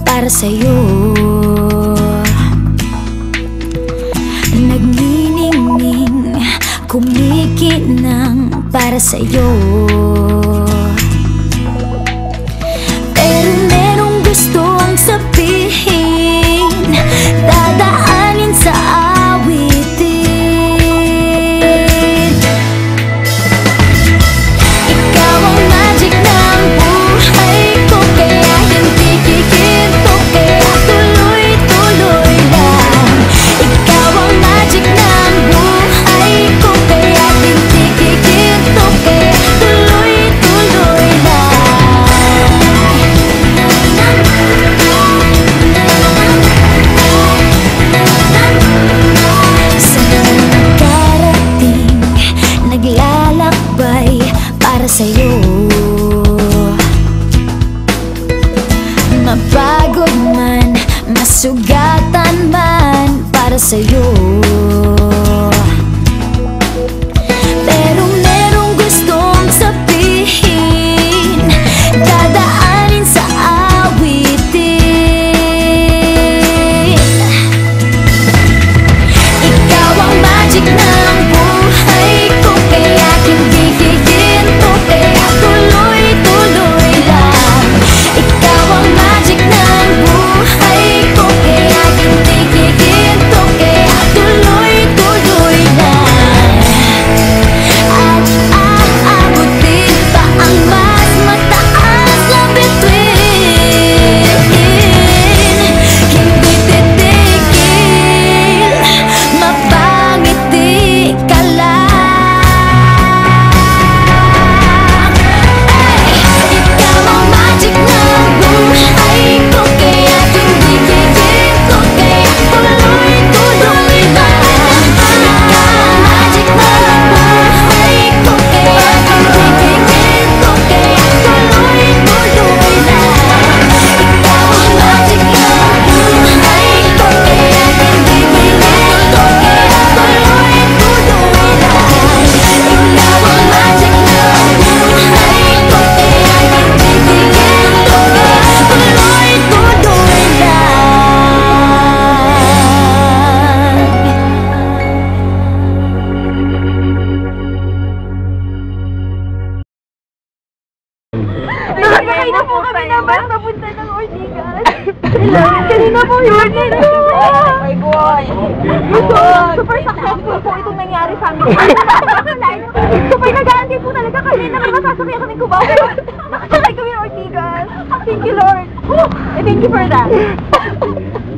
Para sa'yo, nagniningning, kumikinang para sa'yo. Pero merong gustong sabihin, dadaanin sa awitin. Ikaw ang magic ng buhay ko, kaya hindi kikinto, kaya tuloy-tuloy lang. Ikaw ang magic ng buhay ko, kaya hindi kikinto, kaya tuloy-tuloy lang. Sa'yo nakarating, naglalakbay para sa'yo. Mapagod man, masugatan man para sa'yo. Pero merong gustong sabihin, dadaanin sa awitin. Ikaw ang magic ng buhay ko, kaya hindi kikinto, kaya tuloy-tuloy lang. Ikaw ang magic ng buhay ko, kaya hindi kikinto, kaya tuloy-tuloy lang. At aabutin pa ang mas mataas na bituin. Hindi titigil, mapangiti ka lang. Ikaw ang magic ng buhay ko, kaya hindi kikinto, kaya tuloy-tuloy lang. Ikaw ang magic ng buhay ko, kaya hindi kikinto, kaya tuloy-tuloy lang. Ikaw ang magic ng buhay ko, kaya hindi kikinto, kaya tuloy-tuloy lang. Ikaw ang magic ng buhay ko, kaya hindi kikinto, kaya tuloy-tuloy lang. Nakakay na po kami na bus papunta ng Ortigas. Kanina po yun. Ay, boy. Super successful po itong nangyari sa amin. Super nag-aantay po talaga kami na may masasakyan kami Cubao. Pero nakasakay kami ng Ortigas. Thank you, Lord. And thank you for that.